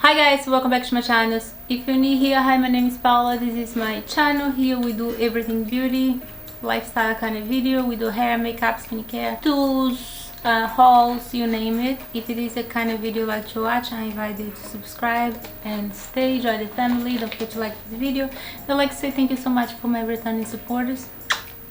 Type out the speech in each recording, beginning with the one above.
Hi guys, welcome back to my channel. If you're new here, hi, my name is Paula. This is my channel. Here we do everything beauty, lifestyle kind of video. We do hair, makeup, skincare, tools, hauls, you name it. If it is a kind of video you like to watch, I invite you to subscribe and stay, join the family. Don't forget to like this video. I'd like to say thank you so much for my returning supporters.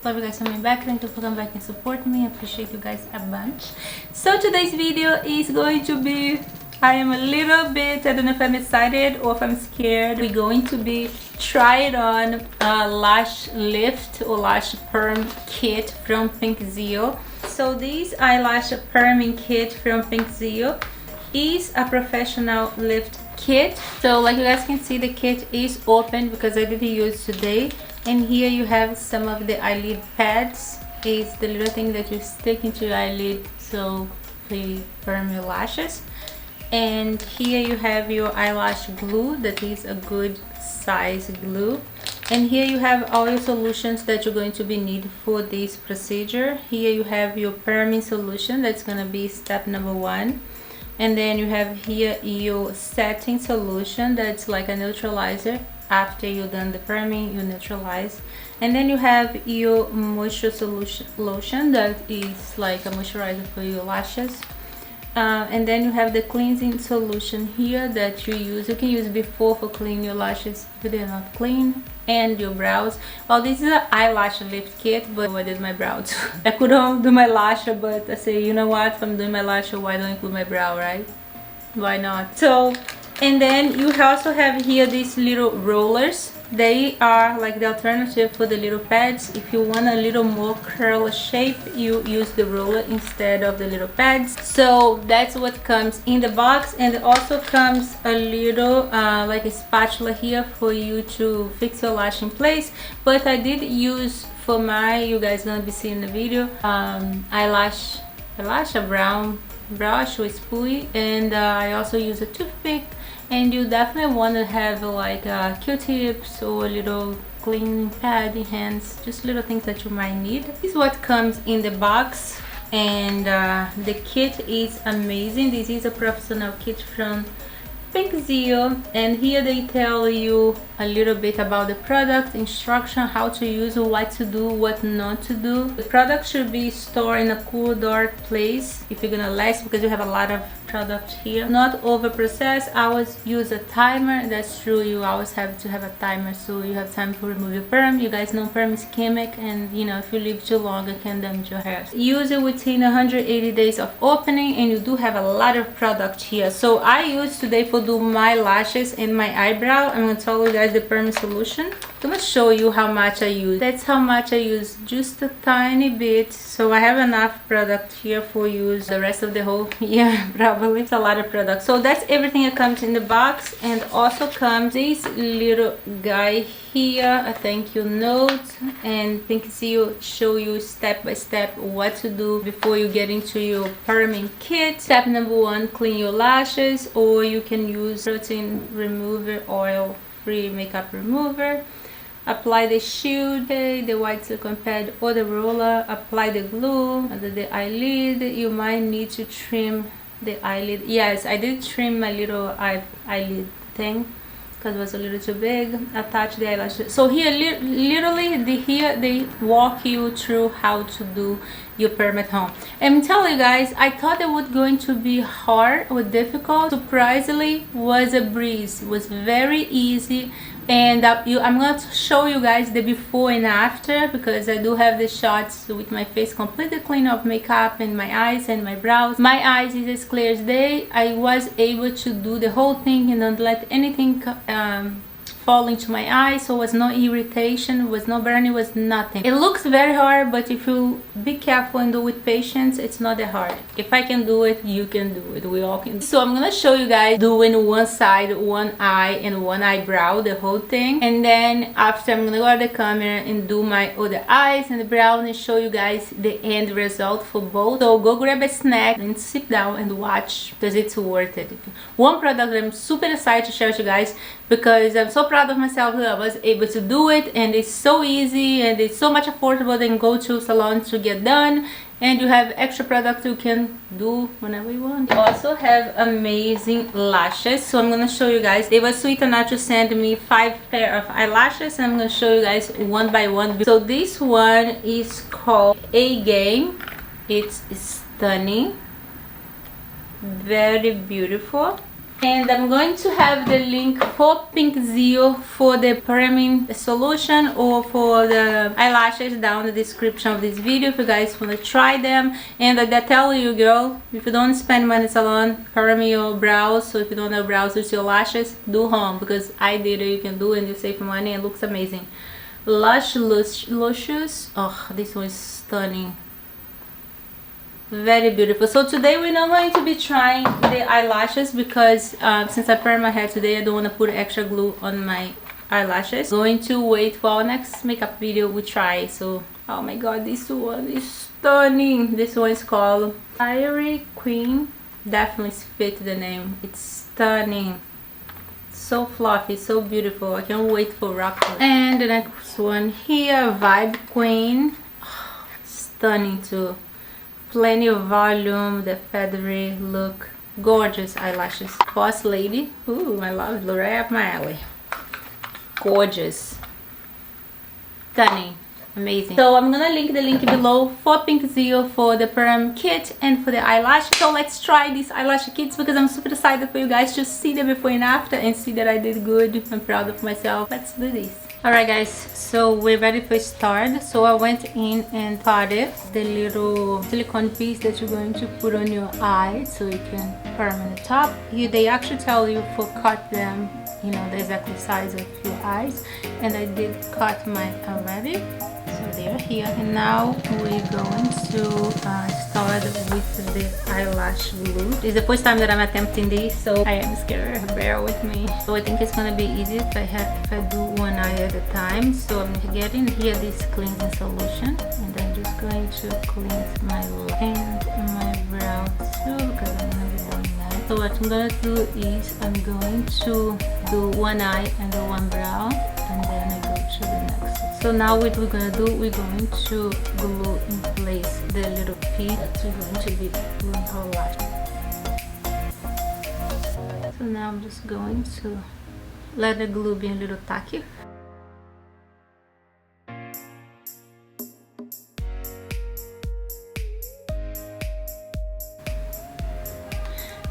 Love you guys coming back. Thank you for coming back and support me. I appreciate you guys a bunch. So today's video is going to be, I am a little bit, I don't know if I'm excited or if I'm scared. We're going to be trying on a lash lift or lash perm kit from Pinkzio. So this eyelash perming kit from Pinkzio is a professional lift kit. So like you guys can see, the kit is open because I didn't use today. And here you have some of the eyelid pads. It's the little thing that you stick into your eyelid so they perm your lashes. And here you have your eyelash glue, that is a good size glue. And here you have all your solutions that you're going to be need for this procedure. Here you have your perming solution, that's going to be step number 1. And then you have here your setting solution, that's like a neutralizer. After you've done the perming, you neutralize. And then you have your moisture solution lotion, that is like a moisturizer for your lashes. And then you have the cleansing solution here that you use. You can use before for cleaning your lashes if they're not clean, and your brows. Well, this is an eyelash lift kit, but I did my brows. I couldn't do my lash, but I say, you know what? If I'm doing my lash, why don't include my brow, right? Why not? So, and then you also have here these little rollers. They are like the alternative for the little pads. If you want a little more curl shape, you use the roller instead of the little pads. So that's what comes in the box. And it also comes a little like a spatula here for you to fix your lash in place. But I did use for my, you guys gonna be seeing the video, eyelash a brown brush with spoolie. And I also use a toothpick. And you definitely want to have like Q-tips or a little cleaning pad in hands, just little things that you might need. This is what comes in the box, and the kit is amazing. This is a professional kit from Pinkzio, and here they tell you a little bit about the product, instruction, how to use, what to do, what not to do. The product should be stored in a cool, dark place if you're gonna last, because you have a lot of product here. Not over processed. I always use a timer. That's true, you always have to have a timer so you have time to remove your perm. You guys know perm is chemic, and you know, if you leave too long it can damage your hair. Use it within 180 days of opening, and you do have a lot of product here. So I use today for do my lashes and my eyebrow. I'm gonna tell you guys the perm solution. I'm gonna show you how much I use. That's how much I use, just a tiny bit. So I have enough product here for use the rest of the whole year. Probably it's a lot of product. So that's everything that comes in the box. And also comes this little guy here, a thank you note, and Pinkzio show you step by step what to do before you get into your perming kit. Step number 1, clean your lashes, or you can use protein remover, oil free makeup remover. Apply the shield, the white silicone pad or the roller. Apply the glue under the eyelid. You might need to trim the eyelid. Yes, I did trim my little eyelid thing because it was a little too big. Attach the eyelashes. So here literally here they walk you through how to do your perm at home. And I'm telling you guys, I thought it was going to be hard or difficult. Surprisingly, was a breeze. It was very easy. And I'm going to show you guys the before and after, because I do have the shots with my face completely clean of makeup and my eyes and my brows. My eyes is as clear as day. I was able to do the whole thing and not let anything fall into my eyes, so was no irritation, was no burning, was nothing. It looks very hard, but if you be careful and do with patience, it's not that hard. If I can do it, you can do it. We all can. So I'm gonna show you guys doing one side, one eye and one eyebrow, the whole thing. And then after, I'm gonna go at the camera and do my other eyes and the brow and show you guys the end result for both. So go grab a snack and sit down and watch, because it's worth it. One product that I'm super excited to share with you guys, because I'm so proud of myself that I was able to do it, and it's so easy and it's so much affordable than go to salon to get done. and you have extra product you can do whenever you want. You also have amazing lashes, so I'm gonna show you guys. They were sweet enough to send me 5 pair of eyelashes, and I'm gonna show you guys one by one. So this one is called A Game. It's stunning, very beautiful. And I'm going to have the link for Pinkzio for the priming solution or for the eyelashes down in the description of this video if you guys want to try them. And I tell you, girl, if you don't spend money in salon, perm your brows. So if you don't have brows with your lashes, do home, because I did it. You can do it and you save money and it looks amazing. Lush Luscious. Oh, this one is stunning, very beautiful. So today we're not going to be trying the eyelashes because since I perm my hair today, I don't want to put extra glue on my eyelashes. Going to wait for our next makeup video we try. So oh my god, this one is stunning. This one is called Fiery Queen. Definitely fit the name. It's stunning, so fluffy, so beautiful. I can't wait for rock. And the next one here, Vibe Queen. Stunning too. Plenty of volume, the feathery look, gorgeous eyelashes. Boss Lady, ooh, I love it, right up my alley. Gorgeous, stunning, amazing. So I'm gonna link the link below for Pinkzio for the perm kit and for the eyelash. So let's try these eyelash kits because I'm super excited for you guys to see the before and after and see that I did good. I'm proud of myself. Let's do this. Alright guys, so we're ready for start. So I went in and potted the little silicone piece that you're going to put on your eye so you can perm on the top. Here they actually tell you for cut them, you know, the exact size of your eyes, and I did cut mine already. So they're here, and now we're going to start with the eyelash glue. It's the first time that I'm attempting this, so I am scared. Bear with me. So I think it's gonna be easy if I do one eye at a time. So I'm getting here this cleansing solution, and I'm just going to cleanse my hand and my brow too because I'm gonna be doing that. So what I'm gonna do is I'm going to do one eye and the one brow, and then I go to the next. So now what we're gonna do, we're going to glue in place the little piece that we're going to be doing our lash. So now I'm just going to let the glue be a little tacky.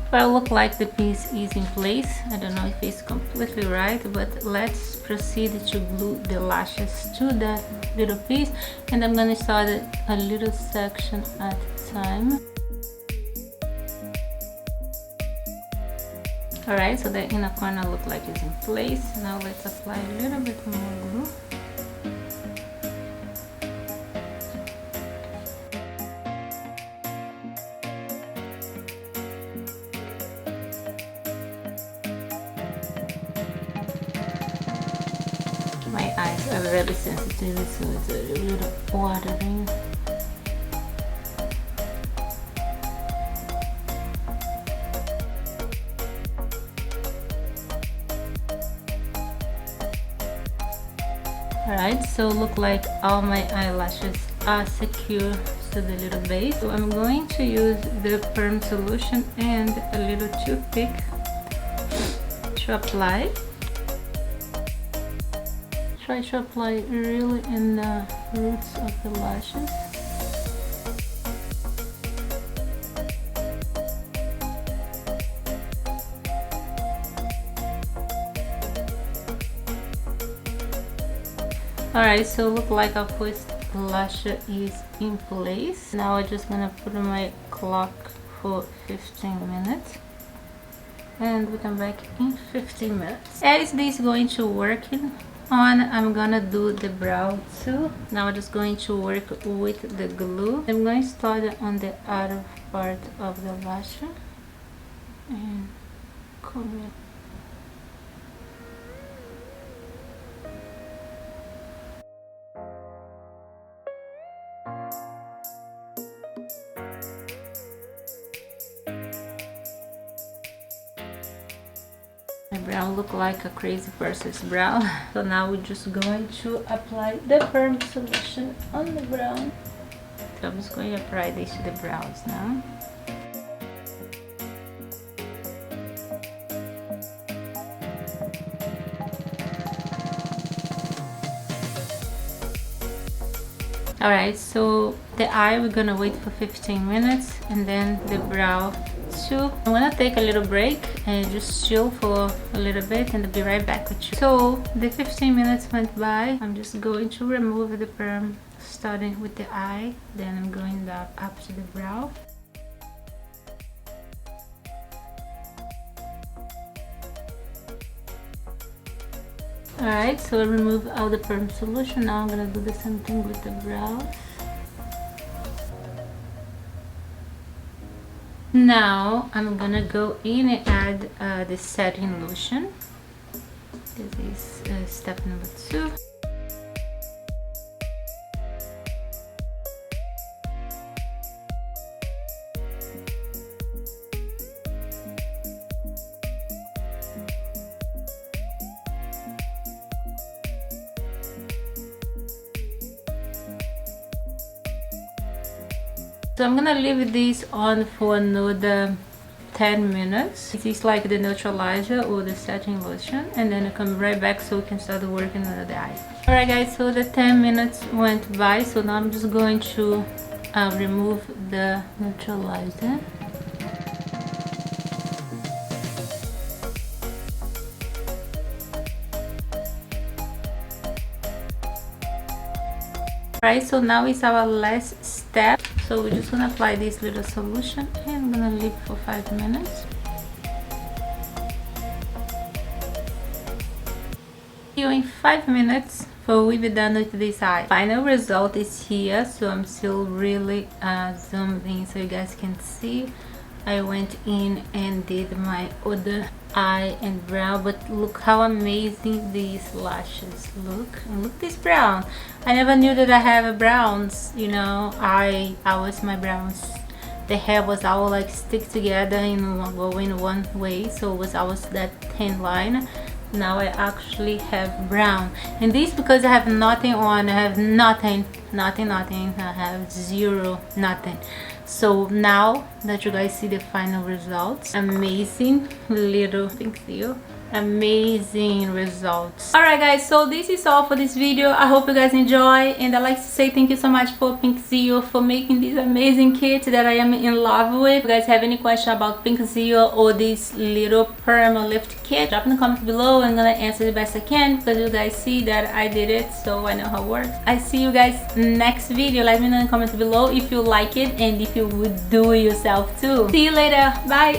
If I look like the piece is in place, I don't know if it's completely right, but let's proceed to glue the lashes to that little piece, and I'm gonna start a little section at a time. Alright, so the inner corner look like it's in place. Now let's apply a little bit more glue. My eyes are very sensitive, so it's a little watering. Alright, so look like all my eyelashes are secure to the little base. So I'm going to use the perm solution and a little toothpick to apply. Try to apply it really in the roots of the lashes. Alright, so look like our first lash is in place. Now I'm just gonna put on my clock for 15 minutes. And we come back in 15 minutes. As this is going to work on, I'm gonna do the brow too. Now I'm just going to work with the glue. I'm going to start on the outer part of the lash and cover it. My brow look like a crazy person's brow. So now we're just going to apply the perm solution on the brow. So I'm just going to apply this to the brows now. Alright, so the eye we're gonna wait for 15 minutes and then the brow too. I'm gonna take a little break and just chill for a little bit and I'll be right back with you. So the 15 minutes went by. I'm just going to remove the perm starting with the eye, then I'm going up to the brow. Alright, so I remove all the perm solution. Now I'm gonna do the same thing with the brows. Now I'm gonna go in and add the setting lotion. This is step number 2. So I'm gonna leave this on for another 10 minutes. This is like the neutralizer or the setting lotion, and then I come right back so we can start working on the eye. Alright guys, so the 10 minutes went by, so now I'm just going to remove the neutralizer. Alright, so now it's our last step. So we're just gonna apply this little solution and I'm gonna leave for 5 minutes. In 5 minutes, so we'll be done with this eye. Final result is here, so I'm still really zoomed in so you guys can see. I went in and did my other eye and brow, but look how amazing these lashes look. And look this brown. I never knew that I have browns, you know. I was my browns, the hair was all like stick together in one way, so it was always that thin line. Now I actually have brown, and this because I have nothing on. I have nothing. I have zero, nothing. So now that you guys see the final results, amazing little Pinkzio, amazing results. Alright guys, so this is all for this video. I hope you guys enjoy, and I'd like to say thank you so much for Pinkzio for making this amazing kit that I am in love with. If you guys have any question about Pinkzio or this little perm lift kit, drop in the comments below. I'm gonna answer the best I can because you guys see that I did it, so I know how it works. I see you guys next video. Let me know in the comments below if you like it and if you would do it yourself too. See you later. Bye.